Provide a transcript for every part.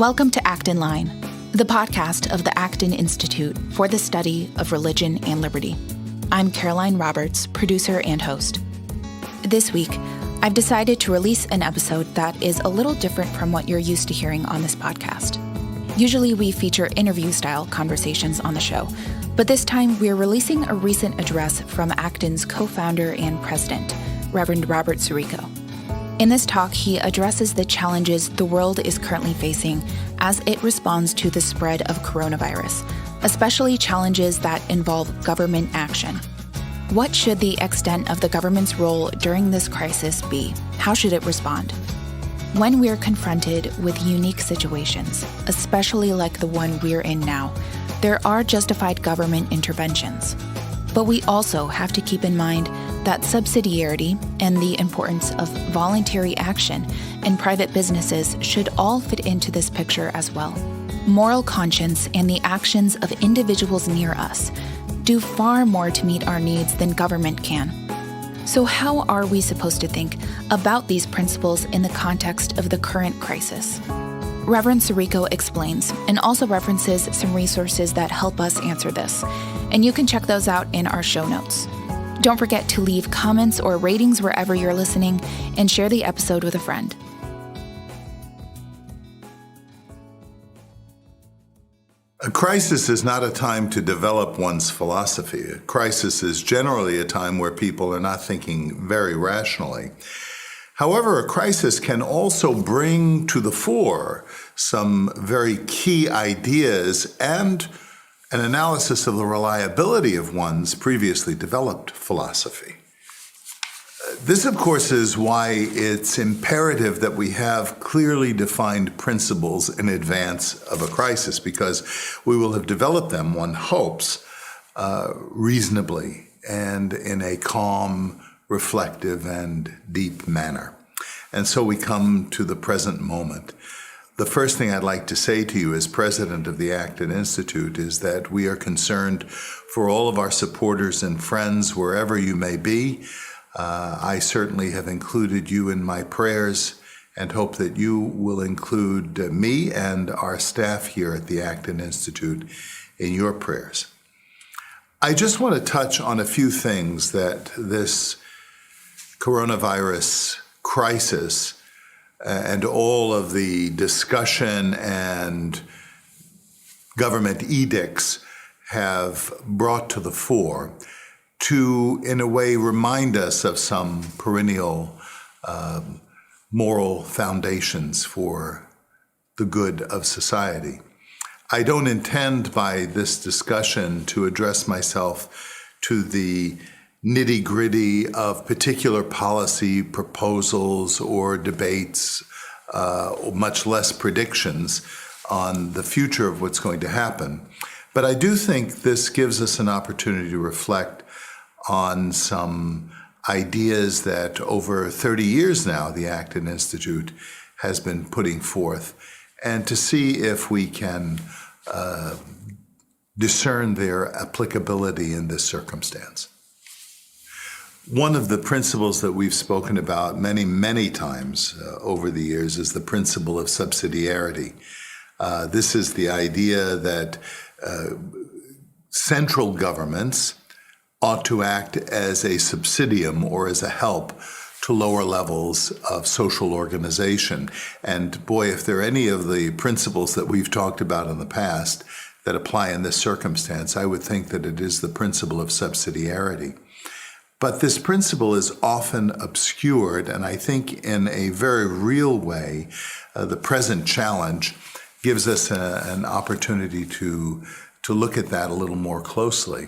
Welcome to Act in Line, the podcast of the Acton Institute for the Study of Religion and Liberty. I'm Caroline Roberts, producer and host. This week, I've decided to release an episode that is a little different from what you're used to hearing on this podcast. Usually we feature interview-style conversations on the show, but this time we're releasing a recent address from Acton's co-founder and president, Reverend Robert Sirico. In this talk, he addresses the challenges the world is currently facing as it responds to the spread of coronavirus, especially challenges that involve government action. What should the extent of the government's role during this crisis be? How should it respond? When we're confronted with unique situations, especially like the one we're in now, there are justified government interventions. But we also have to keep in mind that subsidiarity and the importance of voluntary action in private businesses should all fit into this picture as well. Moral conscience and the actions of individuals near us do far more to meet our needs than government can. So how are we supposed to think about these principles in the context of the current crisis? Reverend Sirico explains and also references some resources that help us answer this, and you can check those out in our show notes. Don't forget to leave comments or ratings wherever you're listening and share the episode with a friend. A crisis is not a time to develop one's philosophy. A crisis is generally a time where people are not thinking very rationally. However, a crisis can also bring to the fore some very key ideas and an analysis of the reliability of one's previously developed philosophy. This, of course, is why it's imperative that we have clearly defined principles in advance of a crisis, because we will have developed them, one hopes, reasonably and in a calm, reflective, and deep manner. And so we come to the present moment. The first thing I'd like to say to you as president of the Acton Institute is that we are concerned for all of our supporters and friends wherever you may be. I certainly have included you in my prayers and hope that you will include me and our staff here at the Acton Institute in your prayers. I just want to touch on a few things that this coronavirus crisis and all of the discussion and government edicts have brought to the fore to, in a way, remind us of some perennial moral foundations for the good of society. I don't intend by this discussion to address myself to the nitty-gritty of particular policy proposals or debates, much less predictions on the future of what's going to happen. But I do think this gives us an opportunity to reflect on some ideas that over 30 years now the Acton Institute has been putting forth, and to see if we can discern their applicability in this circumstance. One of the principles that we've spoken about many, many times over the years is the principle of subsidiarity. This is the idea that central governments ought to act as a subsidium or as a help to lower levels of social organization. And boy, if there are any of the principles that we've talked about in the past that apply in this circumstance, I would think that it is the principle of subsidiarity. But this principle is often obscured, and I think in a very real way, the present challenge gives us an opportunity to look at that a little more closely.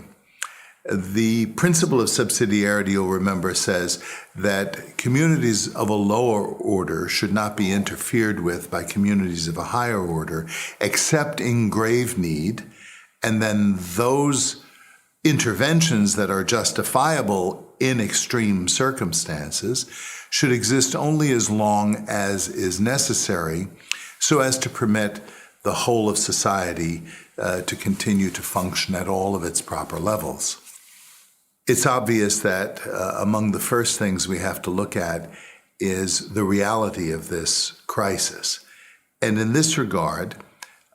The principle of subsidiarity, you'll remember, says that communities of a lower order should not be interfered with by communities of a higher order, except in grave need, and then those interventions that are justifiable in extreme circumstances should exist only as long as is necessary so as to permit the whole of society to continue to function at all of its proper levels. It's obvious that among the first things we have to look at is the reality of this crisis. And in this regard,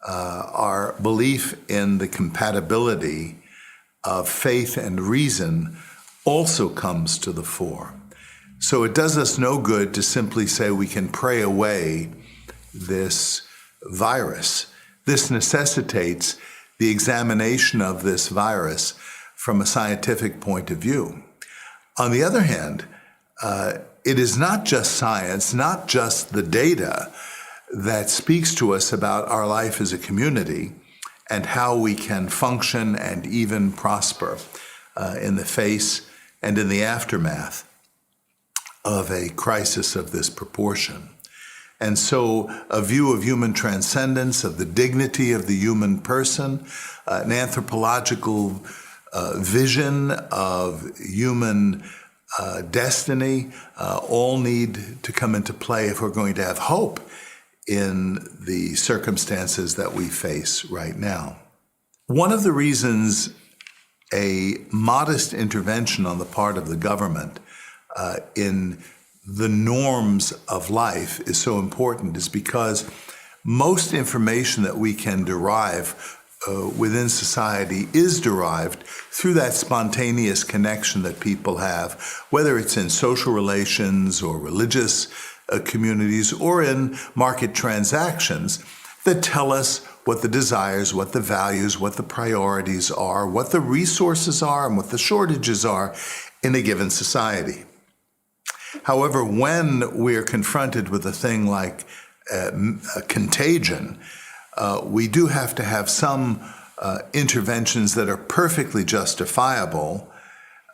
our belief in the compatibility of faith and reason also comes to the fore. So it does us no good to simply say we can pray away this virus. This necessitates the examination of this virus from a scientific point of view. On the other hand, it is not just science, not just the data that speaks to us about our life as a community and how we can function and even prosper in the face and in the aftermath of a crisis of this proportion. And so a view of human transcendence, of the dignity of the human person, an anthropological vision of human destiny, all need to come into play if we're going to have hope in the circumstances that we face right now. One of the reasons a modest intervention on the part of the government in the norms of life is so important is because most information that we can derive within society is derived through that spontaneous connection that people have, whether it's in social relations or religious communities or in market transactions that tell us what the desires, what the values, what the priorities are, what the resources are, and what the shortages are in a given society. However, when we're confronted with a thing like a contagion, we do have to have some interventions that are perfectly justifiable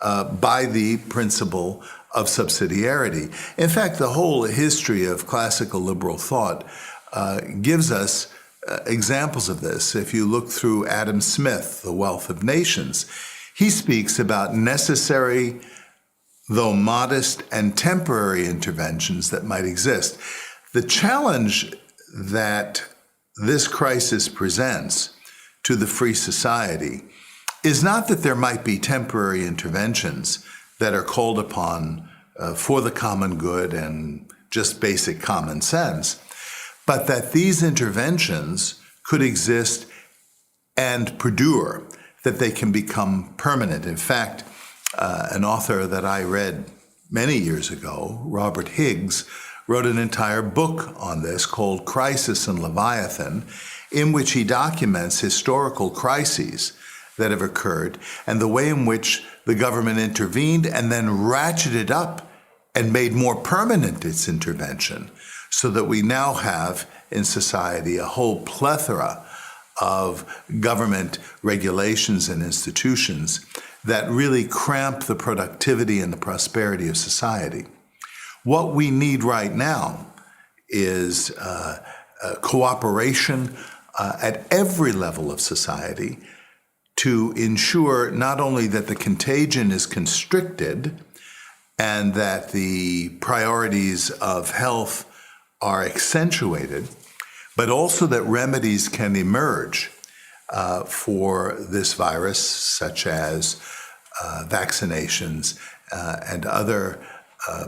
by the principle of subsidiarity. In fact, the whole history of classical liberal thought gives us examples of this. If you look through Adam Smith, The Wealth of Nations, he speaks about necessary, though modest and temporary interventions that might exist. The challenge that this crisis presents to the free society is not that there might be temporary interventions that are called upon for the common good and just basic common sense, but that these interventions could exist and perdure, that they can become permanent. In fact, an author that I read many years ago, Robert Higgs, wrote an entire book on this called Crisis and Leviathan, in which he documents historical crises that have occurred and the way in which the government intervened and then ratcheted up and made more permanent its intervention, so that we now have in society a whole plethora of government regulations and institutions that really cramp the productivity and the prosperity of society. What we need right now is cooperation at every level of society to ensure not only that the contagion is constricted and that the priorities of health are accentuated, but also that remedies can emerge for this virus, such as vaccinations and other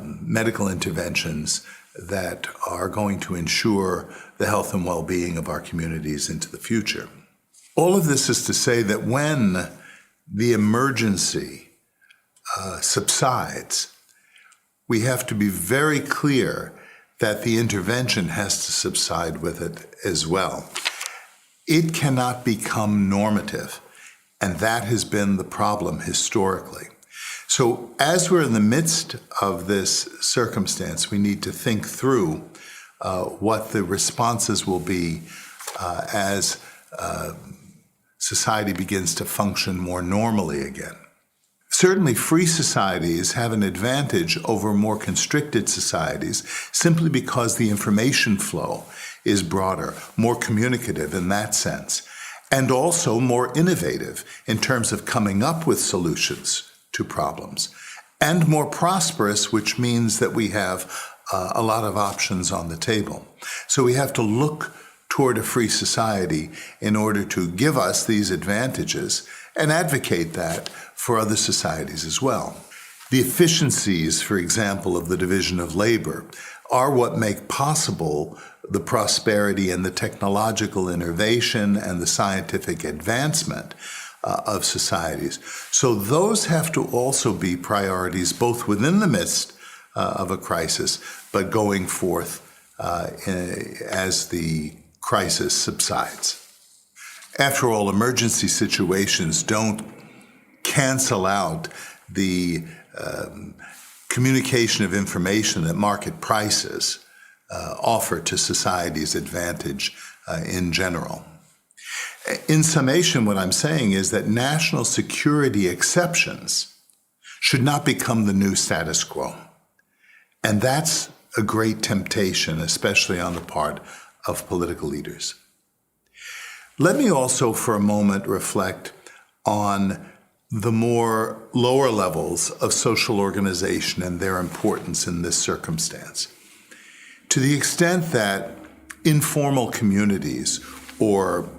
medical interventions that are going to ensure the health and well-being of our communities into the future. All of this is to say that when the emergency subsides, we have to be very clear that the intervention has to subside with it as well. It cannot become normative, and that has been the problem historically. So as we're in the midst of this circumstance, we need to think through what the responses will be as society begins to function more normally again. Certainly, free societies have an advantage over more constricted societies simply because the information flow is broader, more communicative in that sense, and also more innovative in terms of coming up with solutions to problems, and more prosperous, which means that we have a lot of options on the table. So we have to look toward a free society in order to give us these advantages and advocate that for other societies as well. The efficiencies, for example, of the division of labor are what make possible the prosperity and the technological innovation and the scientific advancement of societies. So those have to also be priorities both within the midst of a crisis, but going forth as the crisis subsides. After all, emergency situations don't cancel out the communication of information that market prices offer to society's advantage in general. In summation, what I'm saying is that national security exceptions should not become the new status quo. And that's a great temptation, especially on the part of political leaders. Let me also for a moment reflect on the more lower levels of social organization and their importance in this circumstance. To the extent that informal communities or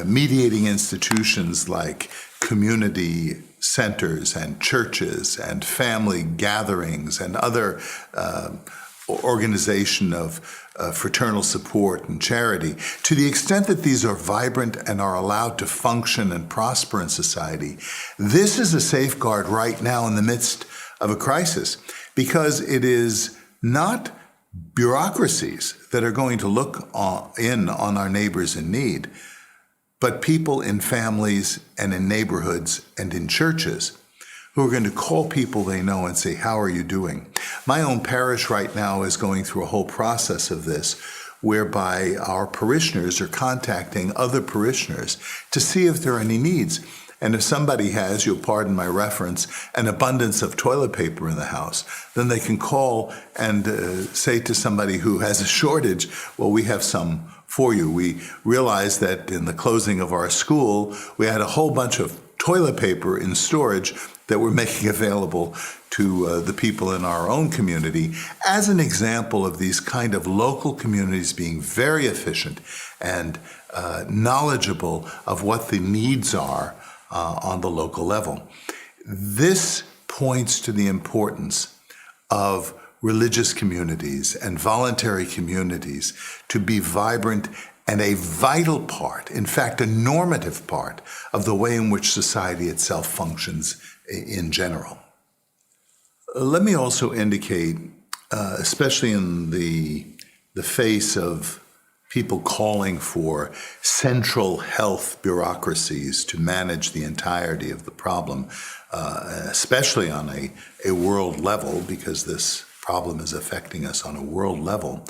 mediating institutions like community centers and churches and family gatherings and other organization of fraternal support and charity, to the extent that these are vibrant and are allowed to function and prosper in society, this is a safeguard right now in the midst of a crisis, because it is not bureaucracies that are going to look on our neighbors in need, but people in families and in neighborhoods and in churches who are going to call people they know and say, how are you doing? My own parish right now is going through a whole process of this, whereby our parishioners are contacting other parishioners to see if there are any needs. And if somebody has, you'll pardon my reference, an abundance of toilet paper in the house, then they can call and say to somebody who has a shortage, well, we have some for you. We realized that in the closing of our school, we had a whole bunch of toilet paper in storage that we're making available to the people in our own community as an example of these kind of local communities being very efficient and knowledgeable of what the needs are on the local level. This points to the importance of religious communities and voluntary communities to be vibrant and a vital part, in fact, a normative part of the way in which society itself functions in general. Let me also indicate, especially in the face of people calling for central health bureaucracies to manage the entirety of the problem, especially on a world level, because this problem is affecting us on a world level,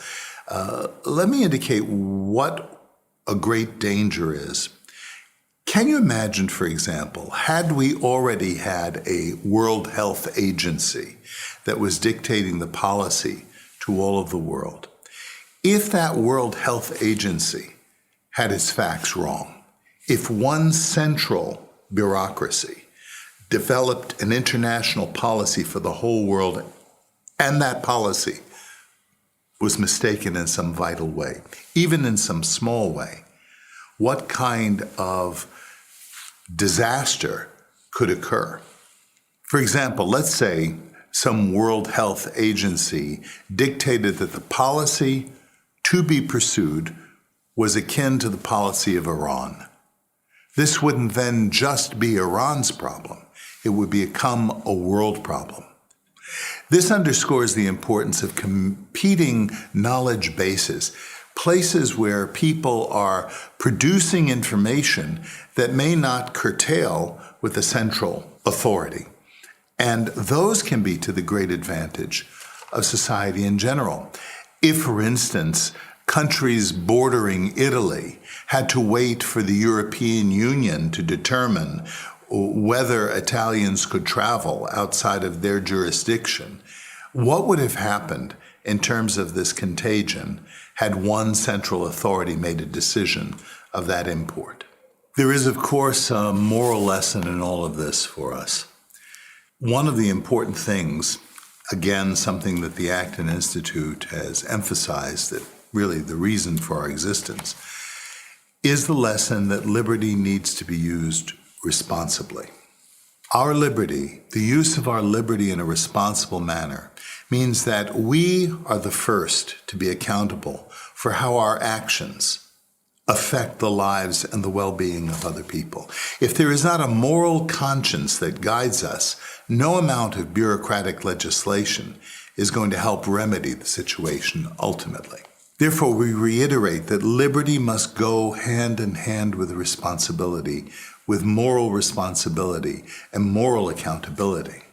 let me indicate what a great danger is. Can you imagine, for example, had we already had a World Health Agency that was dictating the policy to all of the world, if that World Health Agency had its facts wrong, if one central bureaucracy developed an international policy for the whole world and that policy was mistaken in some vital way, even in some small way, what kind of disaster could occur? For example, let's say some World Health Agency dictated that the policy to be pursued was akin to the policy of Iran. This wouldn't then just be Iran's problem. It would become a world problem. This underscores the importance of competing knowledge bases, places where people are producing information that may not curtail with the central authority. And those can be to the great advantage of society in general. If, for instance, countries bordering Italy had to wait for the European Union to determine whether Italians could travel outside of their jurisdiction, what would have happened in terms of this contagion had one central authority made a decision of that import? There is, of course, a moral lesson in all of this for us. One of the important things, again, something that the Acton Institute has emphasized, that really the reason for our existence, is the lesson that liberty needs to be used responsibly. Our liberty, the use of our liberty in a responsible manner, means that we are the first to be accountable for how our actions affect the lives and the well-being of other people. If there is not a moral conscience that guides us, no amount of bureaucratic legislation is going to help remedy the situation ultimately. Therefore, we reiterate that liberty must go hand in hand with responsibility, with moral responsibility and moral accountability.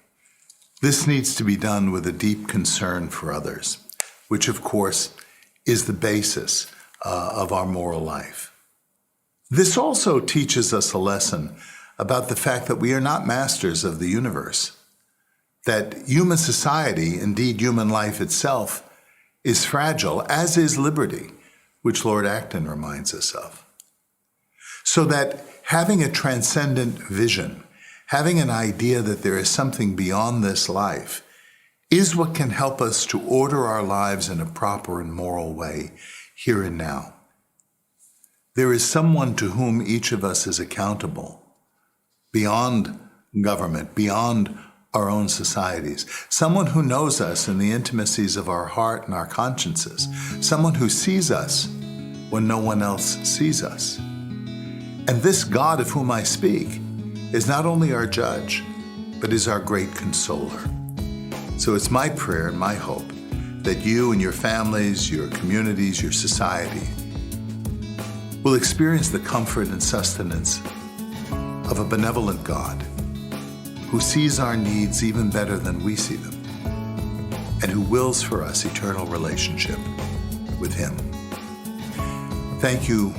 This needs to be done with a deep concern for others, which of course is the basis of our moral life. This also teaches us a lesson about the fact that we are not masters of the universe, that human society, indeed human life itself, is fragile, as is liberty, which Lord Acton reminds us of. So that having a transcendent vision, having an idea that there is something beyond this life, is what can help us to order our lives in a proper and moral way here and now. There is someone to whom each of us is accountable, beyond government, beyond our own societies, someone who knows us in the intimacies of our heart and our consciences, someone who sees us when no one else sees us. And this God of whom I speak is not only our judge, but is our great consoler. So it's my prayer and my hope that you and your families, your communities, your society will experience the comfort and sustenance of a benevolent God who sees our needs even better than we see them and who wills for us eternal relationship with Him. Thank you,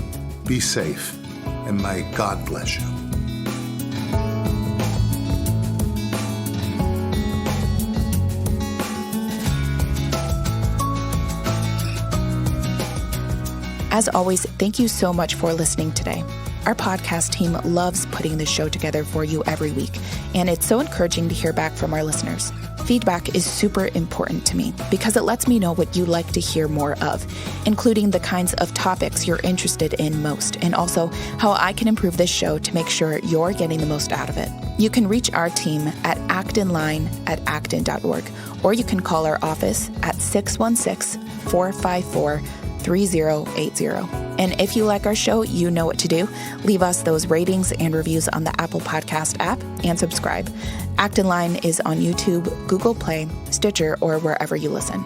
be safe, and may God bless you. As always, thank you so much for listening today. Our podcast team loves putting this show together for you every week, and it's so encouraging to hear back from our listeners. Feedback is super important to me because it lets me know what you'd like to hear more of, including the kinds of topics you're interested in most, and also how I can improve this show to make sure you're getting the most out of it. You can reach our team at actonline@acton.org, or you can call our office at 616-454-3080. And if you like our show, you know what to do. Leave us those ratings and reviews on the Apple Podcast app and subscribe. Acton Line is on YouTube, Google Play, Stitcher, or wherever you listen.